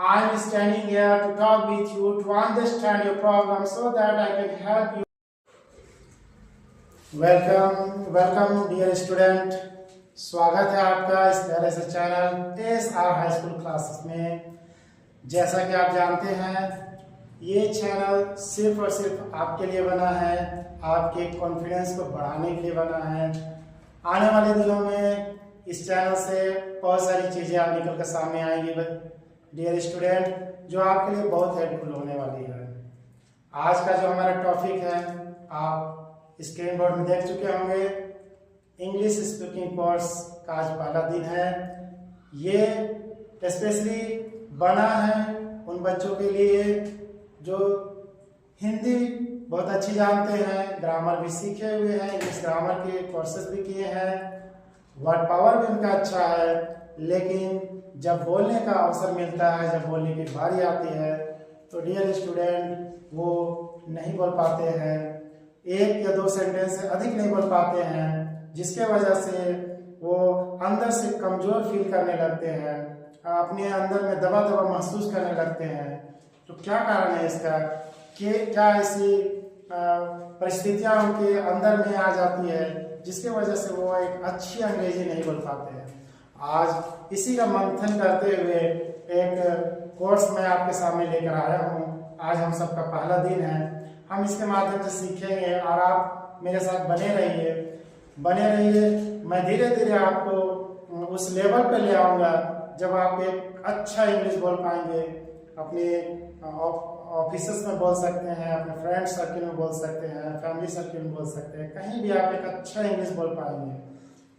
I am standing here to talk with you to understand your problem so that I can help you. welcome dear student. स्वागत है आपका इस प्यारे से channel S R high school classes में। जैसा कि आप जानते हैं ये चैनल सिर्फ और सिर्फ आपके लिए बना है, आपके कॉन्फिडेंस को बढ़ाने के लिए बना है। आने वाले दिनों में इस चैनल से बहुत सारी चीज़ें आप निकल कर सामने आएंगी डियर स्टूडेंट, जो आपके लिए बहुत हेल्पफुल होने वाली है। आज का जो हमारा टॉपिक है आप स्क्रीन बोर्ड में देख चुके होंगे। इंग्लिश स्पीकिंग कोर्स का आज पहला दिन है। ये स्पेशली बना है उन बच्चों के लिए जो हिंदी बहुत अच्छी जानते हैं, ग्रामर भी सीखे हुए हैं, इंग्लिश ग्रामर के कोर्सेज भी किए हैं, वर्ड पावर भी उनका अच्छा है, लेकिन जब बोलने का अवसर मिलता है, जब बोलने की बारी आती है तो डियर स्टूडेंट वो नहीं बोल पाते हैं, एक या दो सेंटेंस से अधिक नहीं बोल पाते हैं, जिसके वजह से वो अंदर से कमज़ोर फील करने लगते हैं, अपने अंदर में दबा दबा महसूस करने लगते हैं। तो क्या कारण है इसका कि क्या ऐसी परिस्थितियाँ उनके अंदर में आ जाती है जिसके वजह से वो एक अच्छी अंग्रेजी नहीं बोल पाते हैं। आज इसी का मंथन करते हुए एक कोर्स मैं आपके सामने लेकर आया हूँ। आज हम सबका पहला दिन है, हम इसके माध्यम से सीखेंगे और आप मेरे साथ बने रहिए। मैं धीरे धीरे आपको उस लेवल पे ले आऊँगा जब आप एक अच्छा इंग्लिश बोल पाएंगे। अपने ऑफिसेस में बोल सकते हैं, अपने फ्रेंड सर्किल में बोल सकते हैं, फैमिली सर्किल में बोल सकते हैं, कहीं भी आप एक अच्छा इंग्लिश बोल पाएंगे।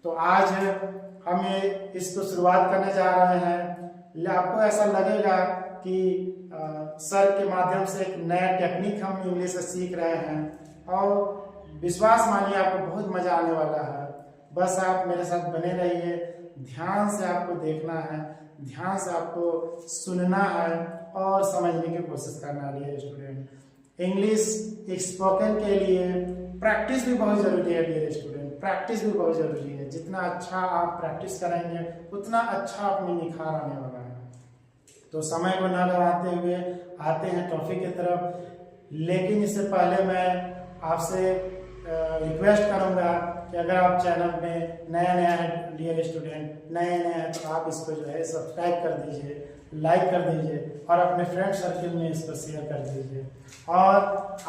तो आज हम इसको शुरुआत करने जा रहे हैं। आपको ऐसा लगेगा कि सर के माध्यम से एक नया टेक्निक हम इंग्लिश से सीख रहे हैं और विश्वास मानिए आपको बहुत मजा आने वाला है। बस आप मेरे साथ बने रहिए, ध्यान से आपको देखना है, ध्यान से आपको सुनना है और समझने की कोशिश करना है डियर स्टूडेंट। इंग्लिश स्पोकन के लिए प्रैक्टिस भी बहुत जरूरी है डियर स्टूडेंट, प्रैक्टिस भी बहुत जरूरी है। जितना अच्छा आप प्रैक्टिस करेंगे उतना अच्छा अपनी निखार आने वाला है। तो समय को न गवाते हुए आते हैं टॉपिक की तरफ, लेकिन इससे पहले मैं आपसे रिक्वेस्ट करूंगा कि अगर आप चैनल में नया है डियर स्टूडेंट, नए हैं तो आप इसको जो है सब्सक्राइब कर दीजिए, लाइक कर दीजिए और अपने फ्रेंड सर्किल में इसको शेयर कर दीजिए। और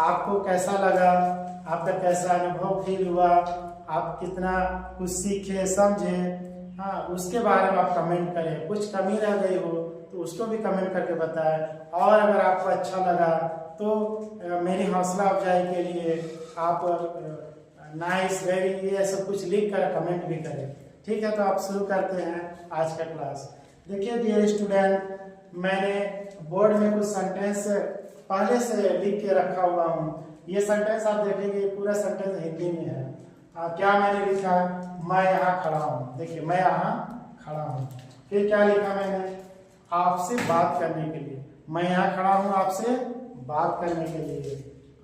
आपको कैसा लगा, आपका कैसा अनुभव फील हुआ, आप कितना कुछ सीखे समझे, हाँ उसके बारे में आप कमेंट करें। कुछ कमी रह गई हो तो उसको भी कमेंट करके बताएं। और अगर आपको अच्छा लगा तो मेरी हौसला अफजाई के लिए आप नाइस वेरी ये सब कुछ लिख कर कमेंट भी करें। ठीक है, तो आप शुरू करते हैं आज का क्लास। देखिए डियर स्टूडेंट, मैंने बोर्ड में कुछ सेंटेंस पहले से लिख के रखा हुआ हूँ। ये सेंटेंस आप देखेंगे पूरा सेंटेंस हिंदी में है। क्या मैंने लिखा, मैं यहाँ खड़ा हूँ। देखिए मैं यहाँ खड़ा हूँ। फिर क्या लिखा मैंने, आपसे बात करने के लिए। मैं यहाँ खड़ा हूँ आपसे बात करने के लिए,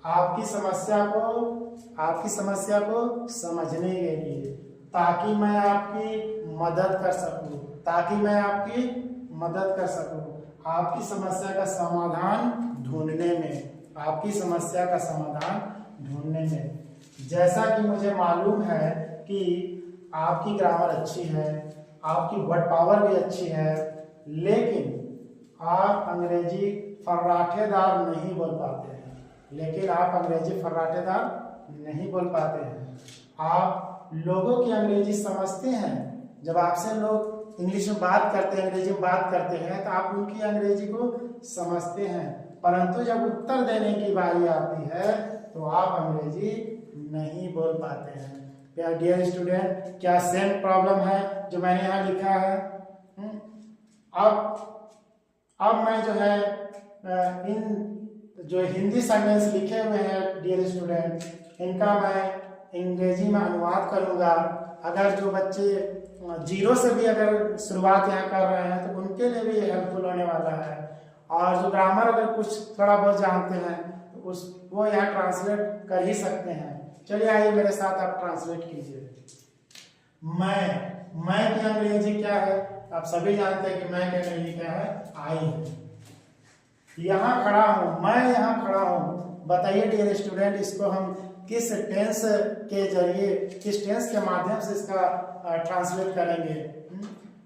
आपकी समस्या को समझने के लिए, ताकि मैं आपकी मदद कर सकूं, आपकी समस्या का समाधान ढूंढने में। जैसा कि मुझे मालूम है कि आपकी ग्रामर अच्छी है, आपकी वर्ड पावर भी अच्छी है, लेकिन आप अंग्रेजी फर्राटेदार नहीं बोल पाते हैं। आप लोगों की अंग्रेजी समझते हैं। जब आपसे लोग इंग्लिश में बात करते हैं, अंग्रेजी में बात करते हैं तो आप उनकी अंग्रेजी को समझते हैं, परंतु जब उत्तर देने की बारी आती है तो आप अंग्रेजी नहीं बोल पाते हैं। क्या डियर स्टूडेंट, क्या सेम प्रॉब्लम है जो मैंने यहाँ लिखा है? अब मैं जो है इन जो हिंदी सेंटेंस लिखे हुए हैं डियर स्टूडेंट, इनका मैं अंग्रेजी में अनुवाद करूँगा। अगर जो बच्चे जीरो से भी अगर शुरुआत यहाँ कर रहे हैं तो उनके लिए भी हेल्पफुल होने वाला है। और जो ग्रामर अगर कुछ थोड़ा बहुत जानते हैं तो वो यहाँ ट्रांसलेट कर ही सकते हैं। चलिए आइए मेरे साथ आप ट्रांसलेट कीजिए। मैं की अंग्रेजी क्या है? आप सभी जानते हैं कि मैं की अंग्रेजी क्या है? आई है। यहाँ खड़ा हूँ, मैं यहाँ खड़ा हूँ। बताइए डियर स्टूडेंट, इसको हम किस टेंस के जरिए, किस टेंस के माध्यम से इसका ट्रांसलेट करेंगे?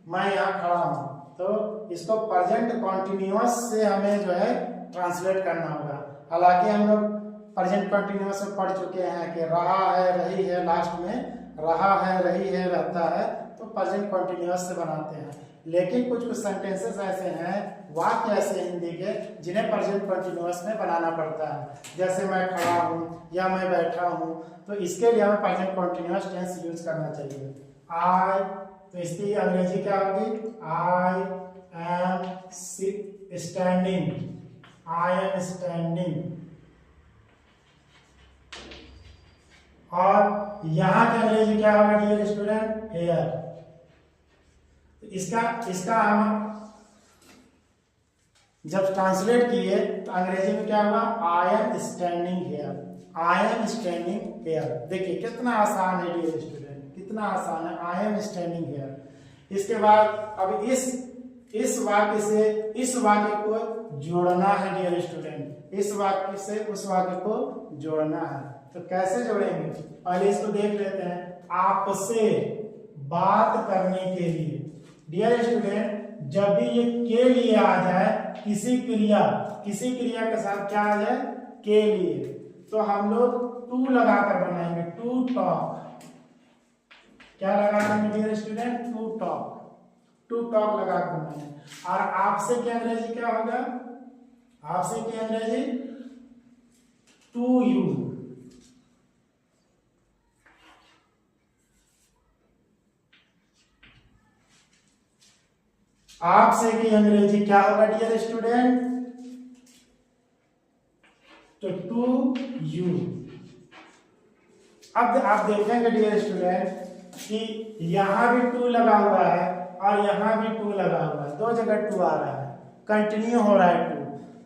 मैं यहाँ खड़ा हूँ, तो इसको प्रेजेंट कॉन्टिन्यूअस से हमें जो है ट्रांसलेट करना होगा। हालांकि हम लोग प्रेजेंट कॉन्टिन्यूअस में पढ़ चुके हैं कि रहा है, रही है, लास्ट में रहा है, रही है, रहता है, तो प्रेजेंट कॉन्टिन्यूअस से बनाते हैं। लेकिन कुछ कुछ सेंटेंसेस ऐसे हैं, वाक्य ऐसे हिंदी के, जिन्हें प्रेजेंट कॉन्टिन्यूअस में बनाना पड़ता है। जैसे मैं खड़ा हूँ या मैं बैठा हूँ, तो इसके लिए हमें प्रेजेंट कॉन्टिन्यूअस टेंस यूज करना चाहिए। आई, तो इसकी अंग्रेजी क्या होगी? आई am standing, I am standing. और यहां की अंग्रेजी क्या होगा डियर स्टूडेंट? हेयर। इसका हम जब ट्रांसलेट किए तो अंग्रेजी में क्या होगा? आई am standing here, I am standing here. देखिए कितना आसान है डियर स्टूडेंट, कितना आसान है, आई एम स्टैंडिंग हेयर। इसके बाद अब इस वाक्य से इस वाक्य को जोड़ना है डियर स्टूडेंट, इस वाक्य से उस वाक्य को जोड़ना है। तो कैसे जोड़ेंगे? पहले इसको देख लेते हैं। आपसे बात करने के लिए डियर स्टूडेंट, जब भी ये के लिए आ जाए, किसी क्रिया के साथ क्या आ जाए? के लिए, तो हम लोग टू लगाकर बनाएंगे, टू टॉक। क्या लगाएंगे dear student? To talk, to talk लगाकर बनाएंगे। और आपसे की अंग्रेजी क्या होगा? आपसे की अंग्रेजी टू यू। आपसे की अंग्रेजी क्या होगा डियर स्टूडेंट? तो टू यू। अब आप देखेंगे डियर स्टूडेंट कि यहां भी टू लगा हुआ है और यहां भी टू लगा हुआ है, दो जगह टू आ रहा है, कंटिन्यू हो रहा है टू।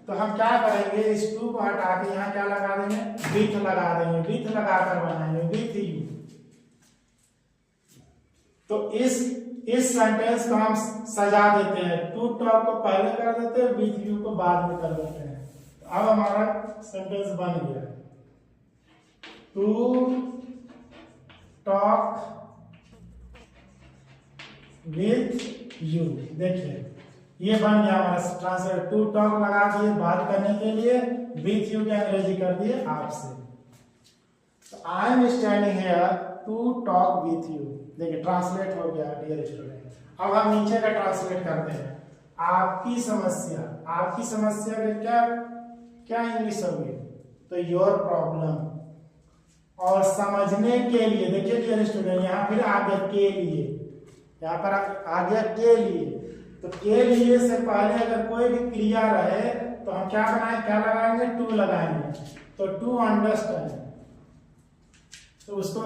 तो हम क्या करेंगे? इस टू को हटा के यहाँ क्या लगा देंगे? विथ लगा देंगे, विथ लगाकर बनाएंगे, विथ यू। तो इस सेंटेंस को हम सजा देते हैं, टू टॉक को पहले कर देते हैं, विथ यू को बाद में कर देते हैं। तो अब हमारा सेंटेंस बन गया, टू टॉक विथ यू। देखिए ये बन गया हमारा ट्रांसलेट, टू टॉक लगा दिए बात करने के लिए, विथ यू की अंग्रेजी कर दिए आपसे। तो I am standing here to talk with you. देखिए ट्रांसलेट हो गया डियर स्टूडेंट। अब हम नीचे का ट्रांसलेट करते हैं। आपकी समस्या, आपकी समस्या का क्या इंग्लिश होगी? तो योर प्रॉब्लम। और समझने के लिए, देखिए डियर स्टूडेंट यहाँ फिर आ गया के लिए, यहाँ पर आ गया के लिए। तो के लिए से पहले अगर कोई भी क्रिया रहे तो हम क्या बनाएंगे? क्या लगाएंगे? टू लगाएंगे। तो टू अंडरस्टैंड, तो उसको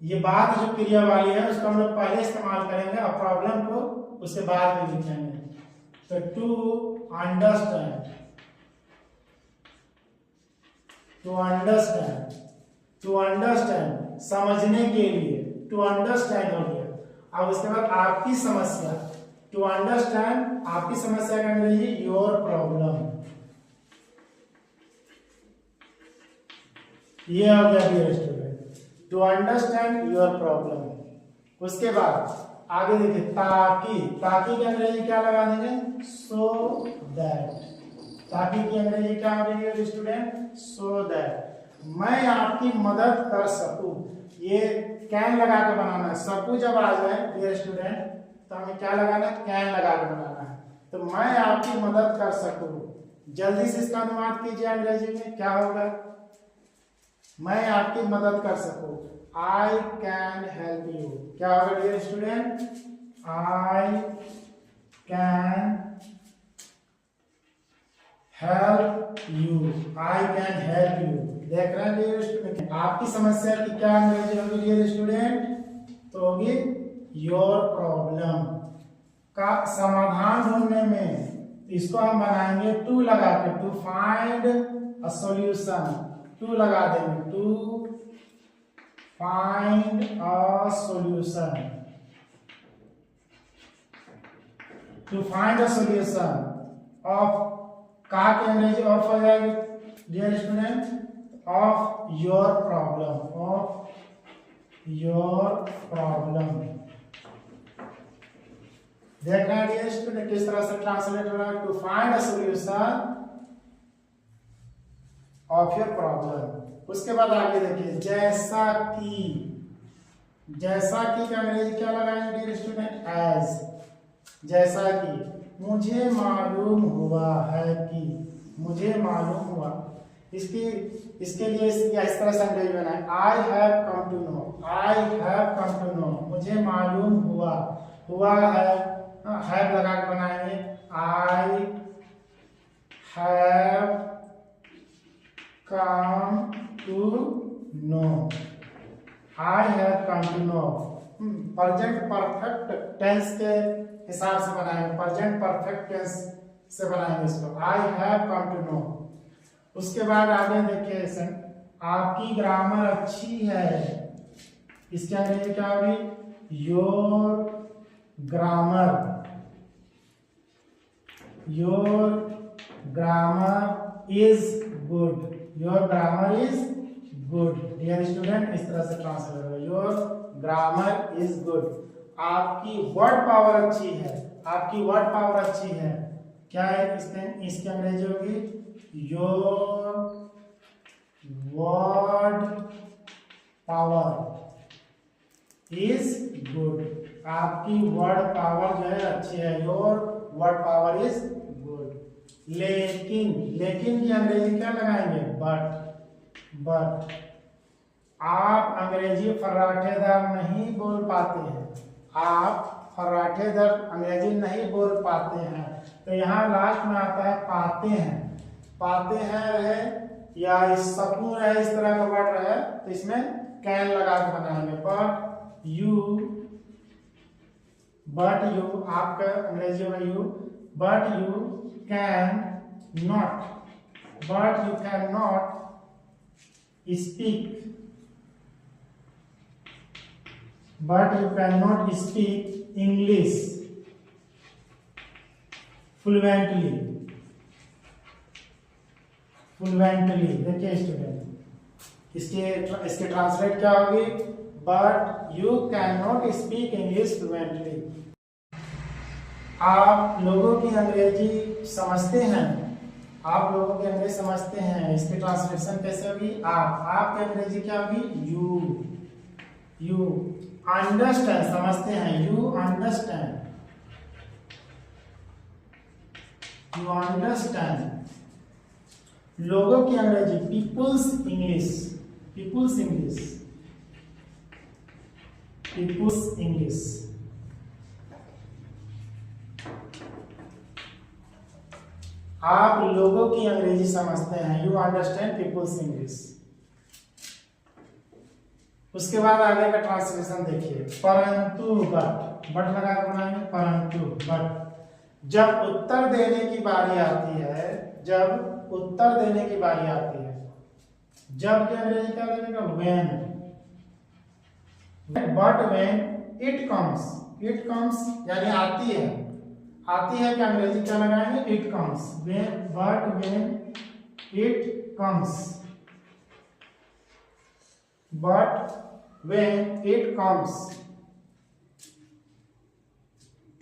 ये बात जो क्रिया वाली है उसको हम लोग पहले इस्तेमाल करेंगे और प्रॉब्लम को उसके बाद में लिखेंगे। तो to understand, to understand, to understand समझने के लिए, टू अंडरस्टैंड हो गया। अब उसके बाद आपकी समस्या, टू अंडरस्टैंड आपकी समस्या का अंग्रेजी योर प्रॉब्लम। ये हो गया dear student, to understand your problem. उसके बाद आगे देखिए, ताकि, ताकि की अंग्रेजी क्या लगा देंगे? So that. ताकि की अंग्रेजी क्या हो रही है स्टूडेंट? सो दैट मैं आपकी मदद कर सकूं। ये कैन लगा के बनाना है, सकूं जब आ जाए डियर स्टूडेंट तो हमें क्या लगाना है? कैन लगा के बनाना है। तो मैं आपकी मदद कर सकूं, जल्दी से इसका अनुवाद कीजिए अंग्रेजी में क्या होगा? मैं आपकी मदद कर सकूं, आई कैन हेल्प यू। क्या होगा dear student? I can help you, I can help you. देख रहे हैं डियर स्टूडेंट, आपकी समस्या की क्या अंग्रेजी होगी डियर स्टूडेंट? तो होगी योर प्रॉब्लम। का समाधान ढूंढने में इसको हम बनाएंगे टू लगा के, to find a solution, to लगा देंगे, to find a solution, to find a solution of का की अंग्रेजी ऑफ हो जाएगी dear student, of your problem, of your problem. देखना है डियर स्टूडेंट किस तरह से ट्रांसलेट हो रहा है, to find a solution of your problem. उसके बाद आगे देखिए, जैसा कि, जैसा कि का अंग्रेजी क्या लगाएंगे डियर स्टूडेंट, एज। जैसा कि, मुझे मालूम हुआ है कि, मुझे मालूम हुआ, इसके लिए इस तरह से अंग्रेजी बनाए, I have come to know, I have come to know, मुझे मालूम हुआ, हुआ है लगा के बनाएंगे, I have come to know, I have come to know. Present perfect tense के हिसाब से बनाएंगे, प्रेजेंट परफेक्ट टेंस से बनाएंगे इसको, I have come to know. उसके बाद आगे देखिए, आपकी ग्रामर अच्छी है, इसके अंग्रेजी क्या होगी, your grammar, your grammar is good, your grammar is good. Dear student इस तरह से ट्रांसलेट होगा, योर ग्रामर इज गुड। आपकी वर्ड पावर अच्छी है, आपकी वर्ड पावर अच्छी है, क्या है इसके अंग्रेजी होगी, your word power is good, आपकी वर्ड पावर जो है अच्छी है, your word power is good. लेकिन, लेकिन की अंग्रेजी क्या लगाएंगे, बट, बट आप अंग्रेजी फर्राटेदार नहीं बोल पाते हैं, आप फर्राटेदार अंग्रेजी नहीं बोल पाते हैं, तो यहाँ लास्ट में आता है पाते हैं, पाते हैं रहे या इस सकून रहे, इस तरह का वर्ड रहे तो इसमें कैन लगा के बनाएंगे, बट यू, आपका अंग्रेजी में you, but you can not, but you can not speak, but you cannot speak English fluently, fluently। देखिए स्टूडेंट इसके ट्रांसलेट क्या होगी, but you cannot speak English fluently। आप लोगों की अंग्रेजी समझते हैं, आप लोगों की अंग्रेजी समझते हैं, इसकी ट्रांसलेशन कैसे होगी, आपकी अंग्रेजी क्या होगी, यू अंडरस्टैंड, समझते हैं, यू अंडरस्टैंड, यू अंडरस्टैंड। लोगों की अंग्रेजी people's English, people's English, people's English. आप लोगों की अंग्रेजी समझते हैं, यू अंडरस्टैंड पीपुल्स इंग्लिश। उसके बाद आगे का ट्रांसलेशन देखिए, परंतु, बट लगा कर बनाएंगे, परंतु बट जब उत्तर देने की बारी आती है, जब उत्तर देने की बारी आती है, जब के अंग्रेजी क्या लगेगा, when, but when it comes, it comes यानी आती है, आती है क्या अंग्रेजी क्या लगाएंगे, it comes, but when it comes, but when it comes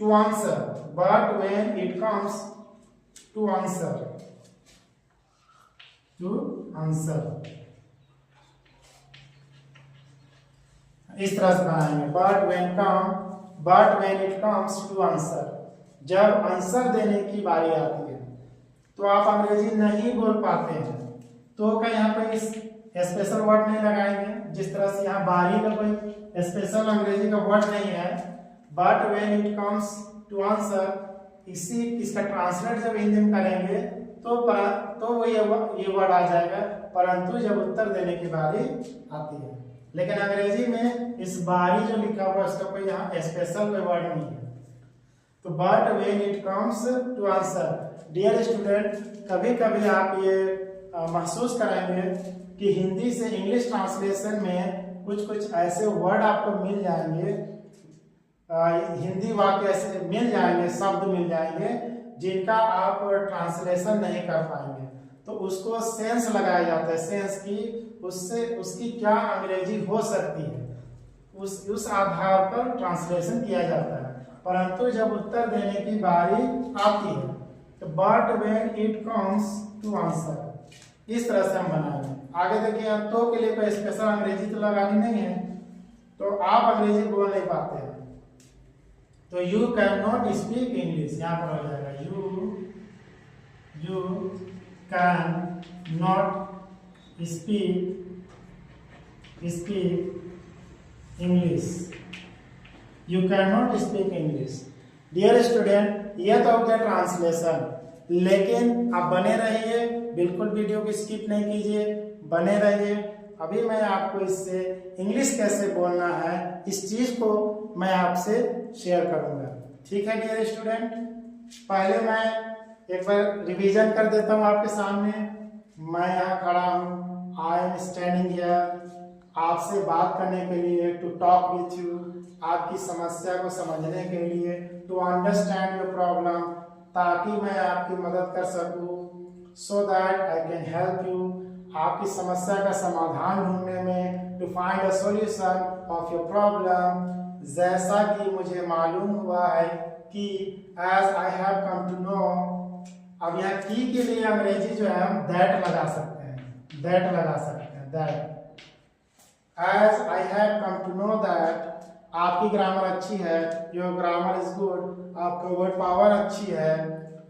to answer, but when it comes to answer, to answer, इस तरह से बनाएंगे, but when it comes to answer, जब आंसर देने की बारी आती है तो आप अंग्रेजी नहीं बोल पाते हैं, तो क्या यहाँ पे इस स्पेशल वर्ड नहीं लगाएंगे, जिस तरह से यहाँ बारी का कोई स्पेशल अंग्रेजी का वर्ड नहीं है, but when it comes to answer, इसका ट्रांसलेट जब हिंदी में करेंगे तो वो ये वर्ड आ जाएगा, परंतु जब उत्तर देने की बारी आती है। लेकिन अंग्रेजी में इस बारी जो लिखा हुआ है उसका कोई यहाँ स्पेशल कोई वर्ड नहीं है। तो but when it comes to answer, dear student, कभी कभी आप ये महसूस करेंगे कि हिंदी से इंग्लिश ट्रांसलेशन में कुछ कुछ ऐसे वर्ड आपको मिल जाएंगे, हिंदी वाक्य ऐसे मिल जाएंगे, शब्द मिल जाएंगे जिनका आप ट्रांसलेशन नहीं कर पाएंगे, तो उसको सेंस लगाया जाता है, सेंस की उससे उसकी क्या अंग्रेजी हो सकती है, उस आधार पर ट्रांसलेशन किया जाता है। परंतु जब उत्तर देने की बारी आती है तो but when it comes to answer, इस तरह से हम बनाएंगे। आगे देखिए, तो के लिए कोई स्पेशल अंग्रेजी तो लगानी नहीं है, तो आप अंग्रेजी बोल नहीं पाते हैं तो you can not speak English, यहाँ पर हो जाएगा you can not speak English, you can not speak English. Dear student, यह तो हो गया ट्रांसलेशन, लेकिन आप बने रहिए, बिल्कुल वीडियो को स्किप नहीं कीजिए, बने रहिए। अभी मैं आपको इससे इंग्लिश कैसे बोलना है इस चीज को मैं आपसे शेयर करूंगा, ठीक है डियर स्टूडेंट। पहले मैं एक बार रिवीजन कर देता हूं आपके सामने। मैं यहाँ खड़ा हूँ, आई एम स्टैंडिंग हियर, आपसे बात करने के लिए, टू टॉक विथ यू, आपकी समस्या को समझने के लिए, टू अंडरस्टैंड योर प्रॉब्लम, ताकि मैं आपकी मदद कर सकूं, so that I can help you, आपकी समस्या का समाधान ढूंढने में, to find a solution of your problem, जैसा कि मुझे मालूम हुआ है कि, as I have come to know. अब यहाँ की के लिए अंग्रेजी जो है हम दैट लगा सकते हैं, दैट लगा सकते हैं, that. As I have come to know that, आपकी ग्रामर अच्छी है, योर ग्रामर इज गुड, आपका वर्ड पावर अच्छी है,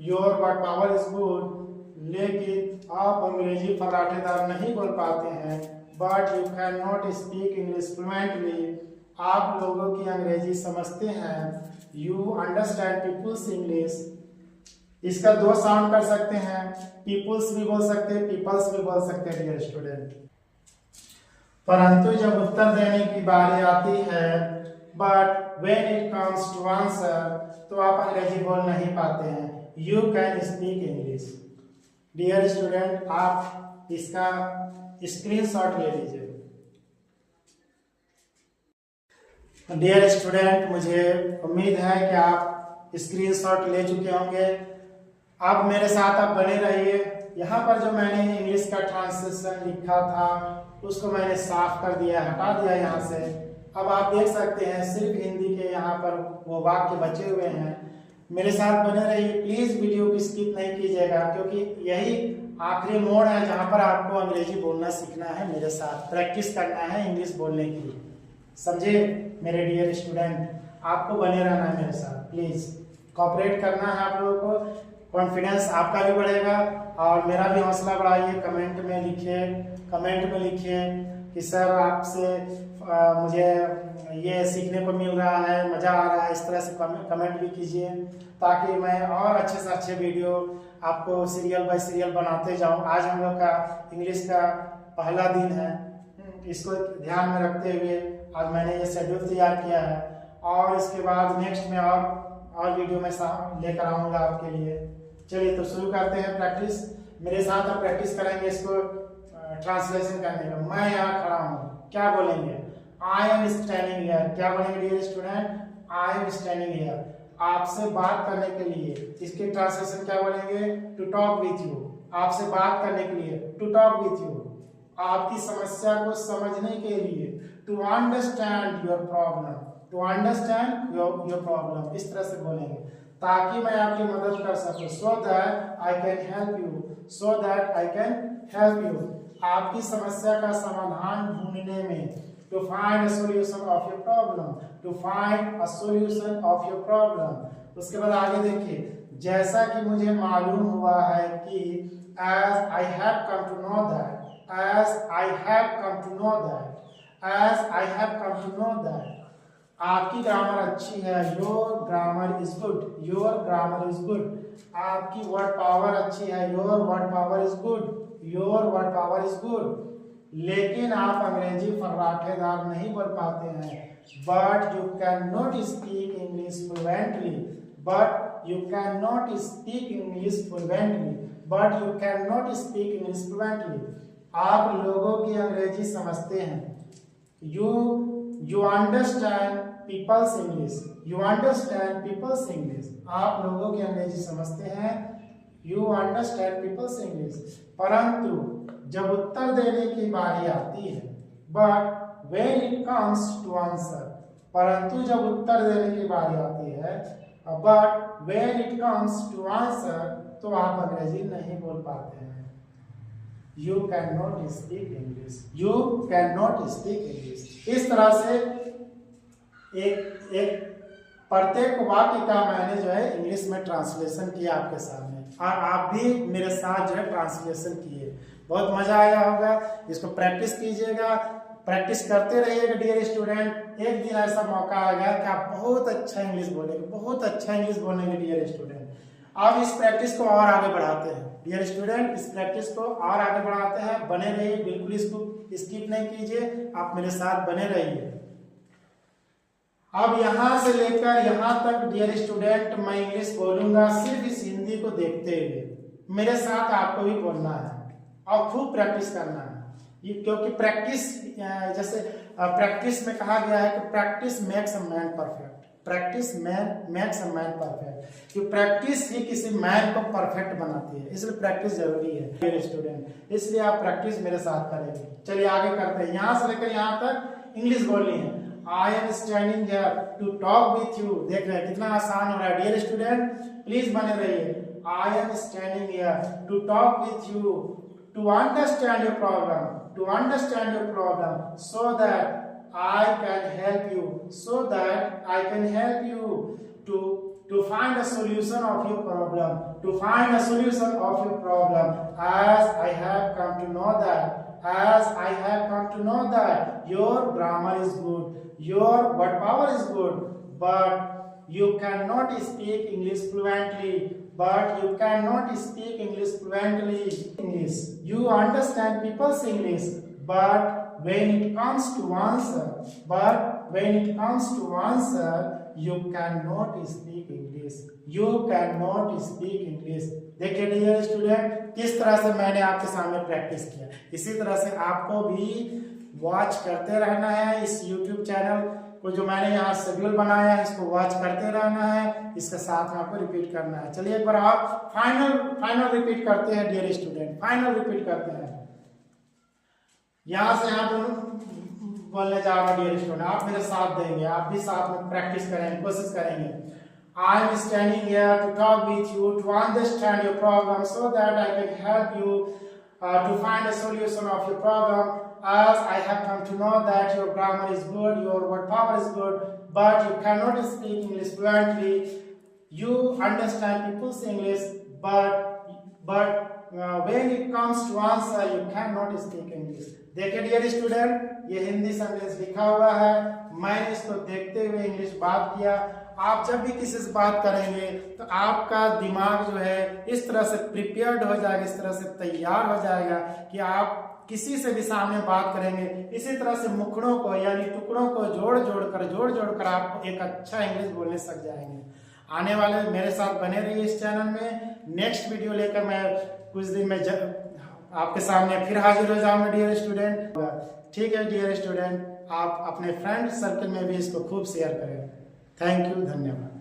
your word power is good, लेकिन आप अंग्रेजी फर्राटेदार नहीं बोल पाते हैं, but you can not speak English fluently, आप लोगों की अंग्रेजी समझते हैं, यू अंडरस्टैंड पीपुल्स इंग्लिश। इसका दो साउंड कर सकते हैं, पीपुल्स भी बोल सकते हैं, पीपल्स भी बोल सकते हैं डियर स्टूडेंट। परंतु जब उत्तर देने की बारी आती है, but when it comes to answer, तो आप अंग्रेजी बोल नहीं पाते हैं, you can speak English. Dear student, आप इसका स्क्रीनशॉट ले लीजिए। डियर स्टूडेंट, मुझे उम्मीद है कि आप स्क्रीनशॉट ले चुके होंगे। अब मेरे साथ आप बने रहिए। यहाँ पर जो मैंने इंग्लिश का ट्रांसलेशन लिखा था उसको मैंने साफ कर दिया, हटा दिया यहाँ से। अब आप देख सकते हैं सिर्फ हिंदी के यहाँ पर वो वाक्य बचे हुए हैं। मेरे साथ बने रहिए, प्लीज वीडियो को स्किप नहीं कीजिएगा, क्योंकि यही आखिरी मोड़ है जहाँ पर आपको अंग्रेजी बोलना सीखना है, मेरे साथ प्रैक्टिस करना है इंग्लिश बोलने की। समझे मेरे डियर स्टूडेंट, आपको बने रहना है मेरे साथ, प्लीज कोऑपरेट करना है आप लोगों को। कॉन्फिडेंस आपका भी बढ़ेगा और मेरा भी हौसला बढ़ाइए। कमेंट में लिखिए कि सर आपसे मुझे ये सीखने को मिल रहा है, मज़ा आ रहा है, इस तरह से कमेंट भी कीजिए, ताकि मैं और अच्छे से अच्छे वीडियो आपको सीरियल बाय सीरियल बनाते जाऊं। आज हम लोग का इंग्लिश का पहला दिन है, इसको ध्यान में रखते हुए आज मैंने ये शेड्यूल तैयार किया है, और इसके बाद नेक्स्ट में और वीडियो में लेकर आऊँगा आपके लिए। चलिए तो शुरू करते हैं प्रैक्टिस। मेरे साथ आप प्रैक्टिस करेंगे इसको ट्रांसलेशन करने का। मैं यहाँ खड़ा हूँ, क्या बोलेंगे? I am standing here. क्या बोलेंगे dear student? I am standing here. आपसे बात करने के लिए इसके ट्रांसलेशन क्या बोलेंगे? To talk with you. आपसे बात करने के लिए टू टॉक विथ यू। आपकी समस्या को समझने के लिए to understand your problem. To understand your problem, इस तरह से बोलेंगे ताकि मैं आपकी मदद कर सकूं। So that I can help you. So that I can help you. आपकी समस्या का समाधान ढूंढने में, to find a solution of your problem. To find a solution of your problem. उसके बाद आगे देखिए, जैसा कि मुझे मालूम हुआ है कि, as I have come to know that. As I have come to know that. As I have come to know that. आपकी ग्रामर अच्छी है, your grammar is good. Your grammar is good. आपकी वर्ड पावर अच्छी है, your word power is good. Your word power is good. लेकिन आप अंग्रेजी फर्राटेदार नहीं बोल पाते हैं, but you can not speak English fluently. But you can not speak English fluently. But you can not speak English fluently. आप लोगों की अंग्रेजी समझते हैं, you understand people's English, you understand people's English, आप लोगों की अंग्रेजी समझते हैं, यू अंडरस्टैंड पीपल्स इंग्लिश। परंतु जब उत्तर देने की बारी आती है, but when it comes to answer, परंतु जब उत्तर देने की बारी आती है, but when it comes to answer, तो आप अंग्रेजी नहीं बोल पाते हैं। You can not speak English, you can not speak English. इस तरह से एक प्रत्येक वाक्य का मैंने जो है इंग्लिश में ट्रांसलेशन किया आपके सामने, और आप भी मेरे साथ जो है ट्रांसलेशन किए। बहुत मजा आया होगा, इसको प्रैक्टिस कीजिएगा, प्रैक्टिस करते रहिएगा डियर स्टूडेंट। एक दिन ऐसा मौका आएगा कि आप बहुत अच्छा इंग्लिश बोलेंगे, बहुत अच्छा इंग्लिश बोलेंगे डियर स्टूडेंट। अब इस प्रैक्टिस को और आगे बढ़ाते हैं डियर स्टूडेंट, इस प्रैक्टिस को और आगे बढ़ाते हैं। बने रहिए, बिल्कुल इसको स्किप नहीं कीजिए, आप मेरे साथ बने रहिए। अब यहां से लेकर यहां तक डियर स्टूडेंट मैं इंग्लिश बोलूंगा सिर्फ इस हिंदी को देखते हुए। मेरे साथ आपको भी बोलना है और खूब प्रैक्टिस करना है, क्योंकि प्रैक्टिस, जैसे प्रैक्टिस में कहा गया है कि practice makes a man perfect, practice makes a man perfect, कि प्रैक्टिस ही किसी मैन को परफेक्ट बनाती है, इसलिए प्रैक्टिस जरूरी है डियर स्टूडेंट। इसलिए आप प्रैक्टिस मेरे साथ करेंगे। चलिए आगे करते हैं, यहां से लेकर यहां तक इंग्लिश बोलनी है। I am standing here to talk with you। देख रहे हैं कितना आसान हो रहा है डियर स्टूडेंट, प्लीज बने रहिए। I am standing here to talk with you, to understand your problem, to understand your problem, so that I can help you, so that I can help you to find a solution of your problem, to find a solution of your problem, as I have come to know that, as I have come to know that your grammar is good, your word power is good, but you cannot speak English fluently, but you cannot speak English fluently. English, you understand people's English, but when it comes to answer, but when it comes to answer, you cannot speak English, you cannot speak English। देखिए dear student, किस तरह से मैंने आपके सामने practice किया, इसी तरह से आपको भी वॉच करते रहना है। इस YouTube चैनल को जो मैंने यहाँ शेड्यूल बनाया है, इसको वॉच करते रहना है, इसके साथ में आपको रिपीट करना है। चलिए एक बार आप फाइनल रिपीट करते हैं डियर स्टूडेंट, फाइनल रिपीट करते हैं। यहाँ से यहाँ पर बोलने जा रहा हूँ डियर स्टूडेंट, आप मेरे साथ देंगे, आप भी साथ में प्रैक्टिस करेंगे, कोशिश करेंगे। I am standing here to talk with you, to understand your problem, so that I can help you to find a solution of your problem, as I have come to know that your grammar is good, your word power is good, but you cannot speak English fluently. You understand people's English, but when it comes to answer, you cannot speak English। देखिए dear student, ये Hindi sentence लिखा हुआ है, मैंने इसको देखते हुए English बात किया। आप जब भी किसी से बात करेंगे तो आपका दिमाग जो है इस तरह से प्रिपेयर्ड हो जाएगा, इस तरह से तैयार हो जाएगा कि आप किसी से भी सामने बात करेंगे, इसी तरह से मुखड़ों को यानी टुकड़ों को जोड़ जोड़ कर आप एक अच्छा इंग्लिश बोलने सक जाएंगे। आने वाले मेरे साथ बने रहिए इस चैनल में। नेक्स्ट वीडियो लेकर मैं कुछ दिन में आपके सामने फिर हाजिर हो जाऊंगा डियर स्टूडेंट। ठीक है डियर स्टूडेंट, आप अपने फ्रेंड सर्कल में भी इसको खूब शेयर करें। थैंक यू, धन्यवाद।